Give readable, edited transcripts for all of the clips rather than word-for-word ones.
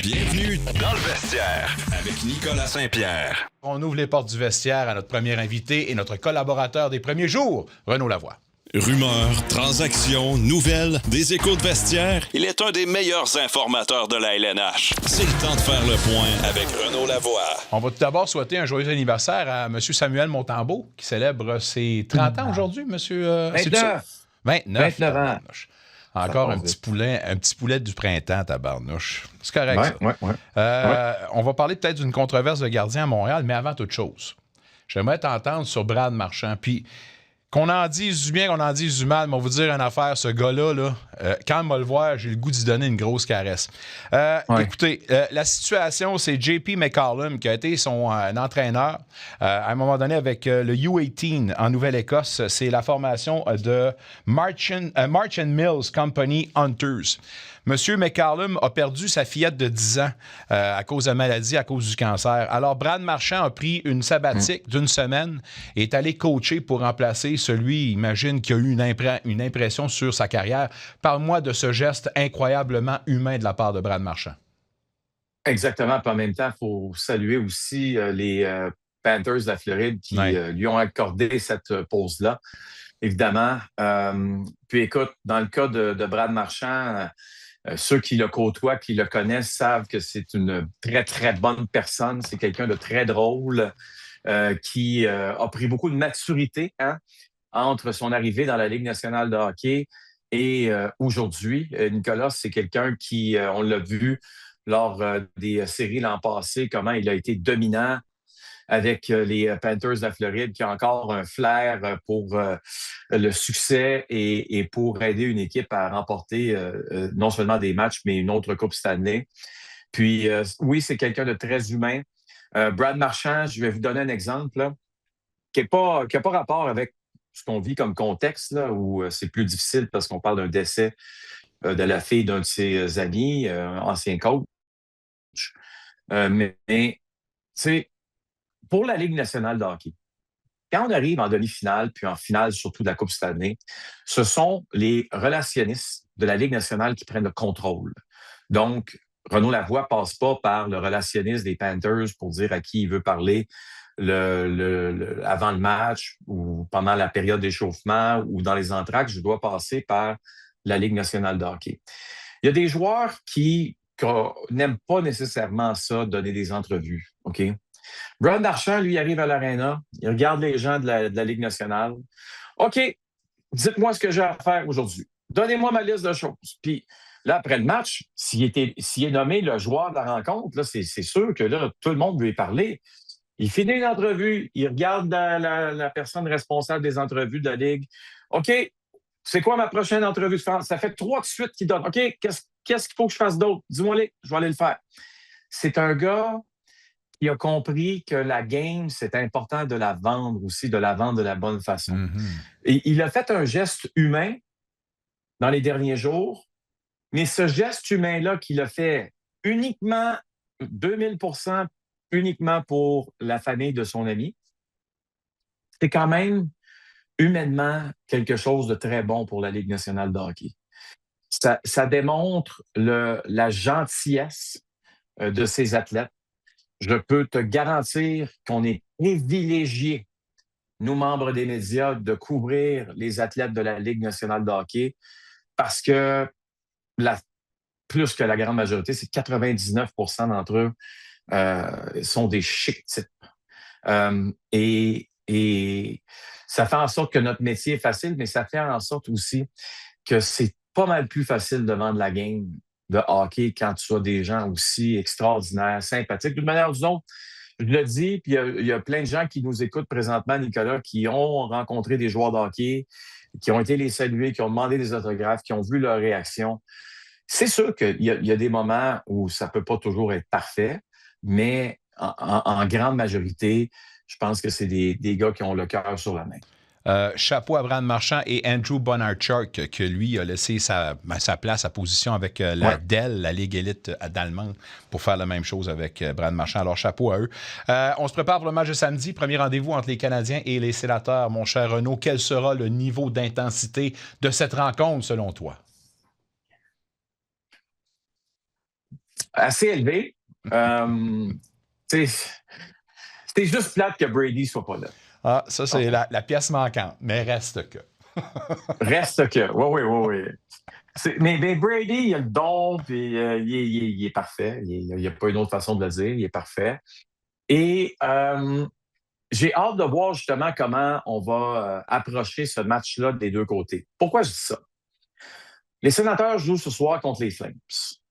Bienvenue dans le vestiaire avec Nicolas Saint-Pierre. On ouvre les portes du vestiaire à notre premier invité et notre collaborateur des premiers jours, Renaud Lavoie. Rumeurs, transactions, nouvelles, des échos de vestiaire. Il est un des meilleurs informateurs de la LNH. C'est le temps de faire le point avec Renaud Lavoie. On va tout d'abord souhaiter un joyeux anniversaire à M. Samuel Montembeault, qui célèbre ses 30 ans aujourd'hui, M. 29 ans. Encore un petit poulet du printemps, tabarnouche. C'est correct, ça. Ouais. On va parler peut-être d'une controverse de gardien à Montréal, mais avant toute chose, j'aimerais t'entendre sur Brad Marchand. Puis, qu'on en dise du bien, qu'on en dise du mal, mais on va vous dire une affaire, ce gars-là, quand on va le voir, j'ai le goût d'y donner une grosse caresse. Écoutez, la situation, c'est JP McCallum, qui a été son entraîneur à un moment donné avec le U18 en Nouvelle-Écosse. C'est la formation de March and Mills Company Hunters. Monsieur McCallum a perdu sa fillette de 10 ans à cause de maladie, à cause du cancer. Alors, Brad Marchand a pris une sabbatique d'une semaine et est allé coacher pour remplacer celui, imagine, qui a eu une impression sur sa carrière. Parle-moi de ce geste incroyablement humain de la part de Brad Marchand. Exactement. Puis en même temps, il faut saluer aussi les Panthers de la Floride qui lui ont accordé cette pause-là, évidemment. Puis écoute, dans le cas de Brad Marchand, ceux qui le côtoient, qui le connaissent, savent que c'est une très, très bonne personne. C'est quelqu'un de très drôle qui a pris beaucoup de maturité entre son arrivée dans la Ligue nationale de hockey et aujourd'hui. Nicolas, c'est quelqu'un qui, on l'a vu lors des séries l'an passé, comment il a été dominant avec les Panthers de la Floride, qui a encore un flair pour le succès et pour aider une équipe à remporter non seulement des matchs, mais une autre Coupe Stanley. Puis, oui, c'est quelqu'un de très humain. Brad Marchand, je vais vous donner un exemple là, qui n'a pas rapport avec ce qu'on vit comme contexte, là, où c'est plus difficile parce qu'on parle d'un décès de la fille d'un de ses amis, ancien coach. Mais tu sais, pour la Ligue nationale de hockey, quand on arrive en demi-finale, puis en finale surtout de la Coupe Stanley, ce sont les relationnistes de la Ligue nationale qui prennent le contrôle. Donc, Renaud Lavoie passe pas par le relationniste des Panthers pour dire à qui il veut parler avant le match ou pendant la période d'échauffement ou dans les entractes. Je dois passer par la Ligue nationale de hockey. Il y a des joueurs qui n'aiment pas nécessairement ça, donner des entrevues. OK? Brad Marchand, lui, arrive à l'aréna, il regarde les gens de la Ligue nationale. OK, dites-moi ce que j'ai à faire aujourd'hui. Donnez-moi ma liste de choses. Puis là, après le match, s'il est nommé le joueur de la rencontre, là, c'est sûr que là, tout le monde veut y parler. Il finit une entrevue, il regarde la personne responsable des entrevues de la Ligue. OK, c'est quoi ma prochaine entrevue de France? Ça fait 3 de suite qu'il donne. OK, qu'est-ce qu'il faut que je fasse d'autre? Dis-moi-les, je vais aller le faire. C'est un gars qui a compris que la game, c'est important de la vendre aussi, de la vendre de la bonne façon. Mm-hmm. Et il a fait un geste humain dans les derniers jours, mais ce geste humain-là qu'il a fait uniquement, 2000%, uniquement pour la famille de son ami, c'est quand même humainement quelque chose de très bon pour la Ligue nationale de hockey. Ça démontre la gentillesse de ces athlètes. Je peux te garantir qu'on est privilégiés, nous, membres des médias, de couvrir les athlètes de la Ligue nationale de hockey parce que plus que la grande majorité, c'est 99% d'entre eux sont des chics types. Et ça fait en sorte que notre métier est facile, mais ça fait en sorte aussi que c'est pas mal plus facile de vendre la game de hockey quand tu as des gens aussi extraordinaires, sympathiques. D'une manière ou d'une autre, je le dis, puis il y a plein de gens qui nous écoutent présentement, Nicolas, qui ont rencontré des joueurs de hockey, qui ont été les saluer, qui ont demandé des autographes, qui ont vu leur réaction. C'est sûr qu'il y a des moments où ça ne peut pas toujours être parfait, mais en grande majorité, je pense que c'est des gars qui ont le cœur sur la main. Chapeau à Brad Marchand et Andrew Bonarchuk, que lui a laissé sa place, sa position avec la DEL, la Ligue élite d'Allemande, pour faire la même chose avec Brad Marchand. Alors, chapeau à eux. On se prépare pour le match de samedi. Premier rendez-vous entre les Canadiens et les Sénateurs. Mon cher Renaud, quel sera le niveau d'intensité de cette rencontre, selon toi? Assez élevé. C'est juste plate que Brady ne soit pas là. Ah, ça, c'est la pièce manquante, mais reste que. Reste que. Oui. Mais Brady, il a le don, puis il est parfait. Il n'y a pas une autre façon de le dire. Il est parfait. Et j'ai hâte de voir justement comment on va approcher ce match-là des deux côtés. Pourquoi je dis ça? Les Sénateurs jouent ce soir contre les Flames.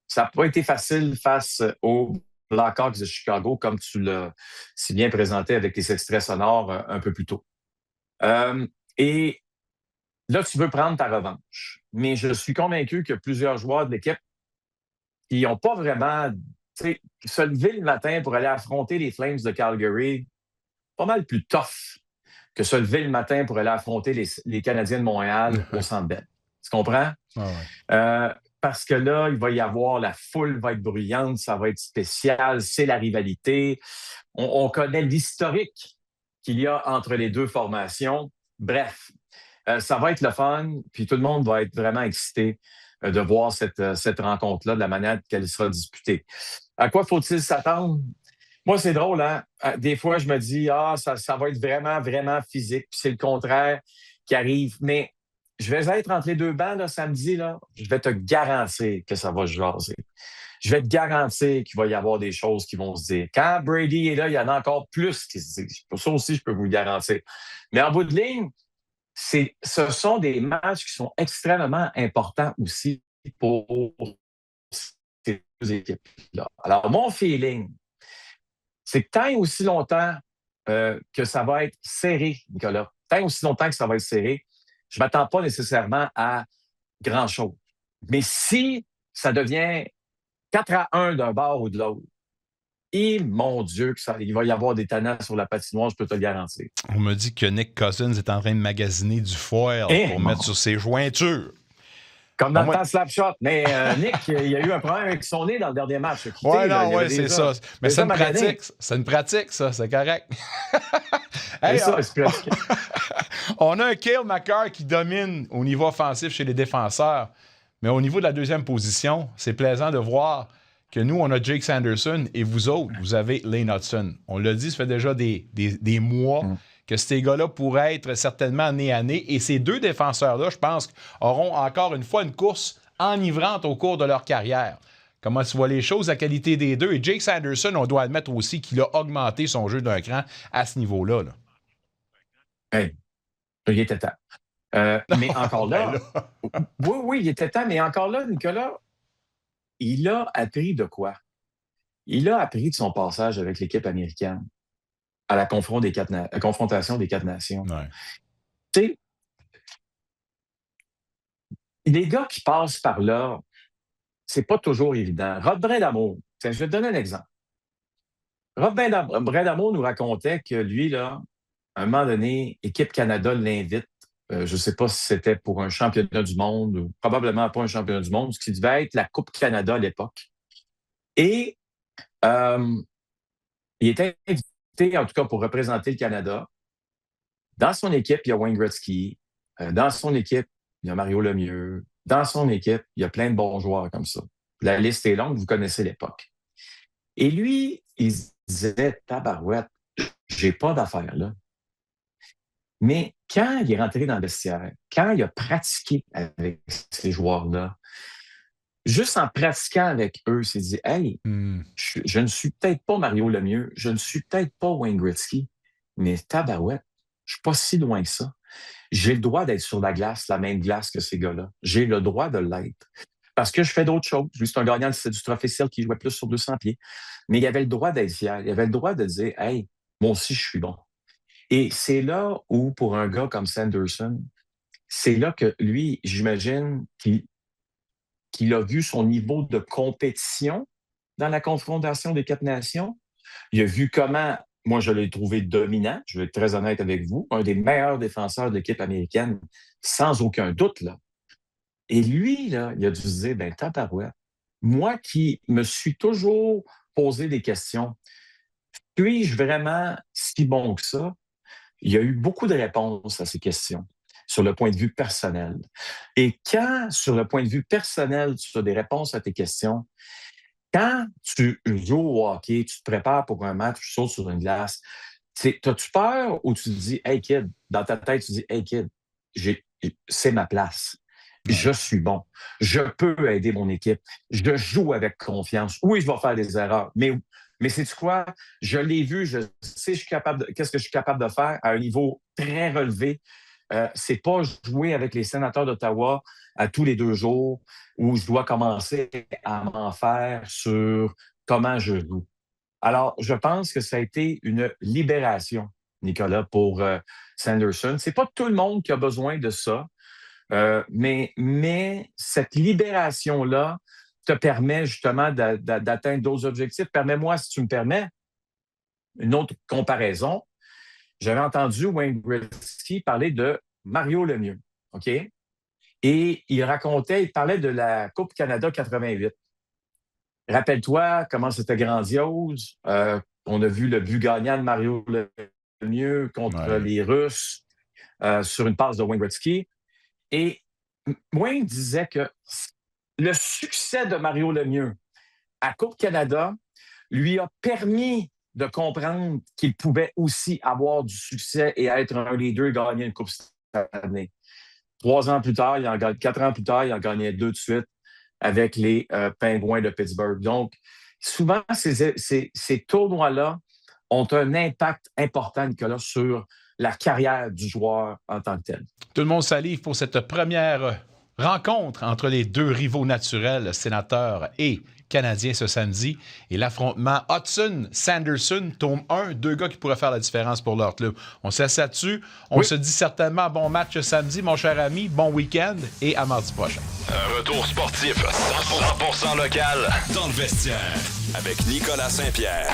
Ça n'a pas été facile face aux Blackhawks de Chicago, comme tu l'as si bien présenté avec les extraits sonores un peu plus tôt. Et là, tu veux prendre ta revanche. Mais je suis convaincu que plusieurs joueurs de l'équipe qui n'ont pas vraiment se lever le matin pour aller affronter les Flames de Calgary, pas mal plus tough que se lever le matin pour aller affronter les Canadiens de Montréal au Centre Bell. Tu comprends? Parce que là, il va y avoir, la foule va être bruyante, ça va être spécial, c'est la rivalité. On connaît l'historique qu'il y a entre les deux formations. Bref, ça va être le fun, puis tout le monde va être vraiment excité de voir cette rencontre-là, de la manière qu'elle sera disputée. À quoi faut-il s'attendre? Moi, c'est drôle, hein? Des fois, je me dis, ça va être vraiment, vraiment physique, puis c'est le contraire qui arrive. Mais je vais être entre les deux bancs là, samedi, là, je vais te garantir que ça va se jaser. Je vais te garantir qu'il va y avoir des choses qui vont se dire. Quand Brady est là, il y en a encore plus qui se disent. Ça aussi, je peux vous le garantir. Mais en bout de ligne, ce sont des matchs qui sont extrêmement importants aussi pour ces deux équipes-là. Alors, mon feeling, c'est que tant et aussi longtemps que ça va être serré, Nicolas, tant et aussi longtemps que ça va être serré, je ne m'attends pas nécessairement à grand-chose. Mais si ça devient 4-1 d'un bord ou de l'autre, et mon Dieu, il va y avoir des tannants sur la patinoire, je peux te le garantir. On me dit que Nick Cousins est en train de magasiner du foil pour mettre sur ses jointures. Comme dans le temps Slapshot. Mais Nick, il y a eu un problème avec son nez dans le dernier match. Oui, c'est ça. Mais c'est une pratique. C'est une pratique, ça. C'est correct. Hey, c'est pratique. On a un Cale Makar qui domine au niveau offensif chez les défenseurs. Mais au niveau de la deuxième position, c'est plaisant de voir que nous, on a Jake Sanderson et vous autres, vous avez Lane Hudson. On l'a dit, ça fait déjà des mois que ces gars-là pourraient être certainement année à année. Et ces deux défenseurs-là, je pense, auront encore une fois une course enivrante au cours de leur carrière. Comment tu vois les choses, la qualité des deux? Et Jake Sanderson, on doit admettre aussi qu'il a augmenté son jeu d'un cran à ce niveau-là. Hey, il était temps. Mais encore là, oui, il était temps, mais encore là, Nicolas, il a appris de quoi? Il a appris de son passage avec l'équipe américaine à la confrontation des quatre nations. Ouais. Tu sais, les gars qui passent par là, c'est pas toujours évident. Rod Brindamour, je vais te donner un exemple. Rod Brindamour nous racontait que lui, là, à un moment donné, Équipe Canada l'invite. Je ne sais pas si c'était pour un championnat du monde ou probablement pas un championnat du monde, ce qui devait être la Coupe Canada à l'époque. Et il était invité, en tout cas, pour représenter le Canada. Dans son équipe, il y a Wayne Gretzky. Dans son équipe, il y a Mario Lemieux. Dans son équipe, il y a plein de bons joueurs comme ça. La liste est longue, vous connaissez l'époque. Et lui, il se disait, tabarouette, j'ai pas d'affaires là. Mais quand il est rentré dans le vestiaire, quand il a pratiqué avec ces joueurs-là, juste en pratiquant avec eux, il s'est dit, hey, je ne suis peut-être pas Mario Lemieux, je ne suis peut-être pas Wayne Gretzky, mais tabarouette, je ne suis pas si loin que ça. J'ai le droit d'être sur la glace, la même glace que ces gars-là. J'ai le droit de l'être. Parce que je fais d'autres choses. Lui, c'est un gagnant du Trophée Selke qui jouait plus sur 200 pieds. Mais il avait le droit d'être fier. Il avait le droit de dire, hey, moi aussi, je suis bon. Et c'est là où, pour un gars comme Sanderson, c'est là que lui, j'imagine qu'il a vu son niveau de compétition dans la confrontation des quatre nations. Il a vu comment, moi, je l'ai trouvé dominant, je vais être très honnête avec vous, un des meilleurs défenseurs de l'équipe américaine, sans aucun doute, là. Et lui, là, il a dû se dire, ben, tabarouette, moi qui me suis toujours posé des questions, suis-je vraiment si bon que ça? Il y a eu beaucoup de réponses à ces questions sur le point de vue personnel. Et quand, sur le point de vue personnel, tu as des réponses à tes questions, Quand tu joues au hockey, tu te prépares pour un match, tu sautes sur une glace, t'as-tu peur ou tu te dis, hey kid, dans ta tête, tu dis, hey kid, c'est ma place. Je suis bon. Je peux aider mon équipe. Je joue avec confiance. Oui, je vais faire des erreurs, mais sais-tu quoi? Je l'ai vu, je sais qu'est-ce que je suis capable de faire à un niveau très relevé. C'est pas jouer avec les sénateurs d'Ottawa à tous les 2 jours où je dois commencer à m'en faire sur comment je joue. Alors, je pense que ça a été une libération, Nicolas, pour Sanderson. C'est pas tout le monde qui a besoin de ça, mais cette libération-là te permet justement d'atteindre d'autres objectifs. Permets-moi, si tu me permets, une autre comparaison. J'avais entendu Wayne Gretzky parler de Mario Lemieux, OK? Et il parlait de la Coupe Canada 88. Rappelle-toi comment c'était grandiose. On a vu le but gagnant de Mario Lemieux contre les Russes sur une passe de Wayne Gretzky. Et Wayne disait que le succès de Mario Lemieux à Coupe Canada lui a permis de comprendre qu'il pouvait aussi avoir du succès et être un leader et gagner une Coupe cette année. 4 ans plus tard, il en gagnait 2 de suite avec les Pingouins de Pittsburgh. Donc, souvent, ces tournois-là ont un impact important, Nicolas, sur la carrière du joueur en tant que tel. Tout le monde salive pour cette première rencontre entre les 2 rivaux naturels, sénateurs et Canadiens ce samedi. Et l'affrontement Hudson-Sanderson, tome 1, 2 gars qui pourraient faire la différence pour leur club. On s'assied là-dessus. On se dit certainement bon match samedi, mon cher ami. Bon week-end et à mardi prochain. Un retour sportif 100% local dans le vestiaire avec Nicolas Saint-Pierre.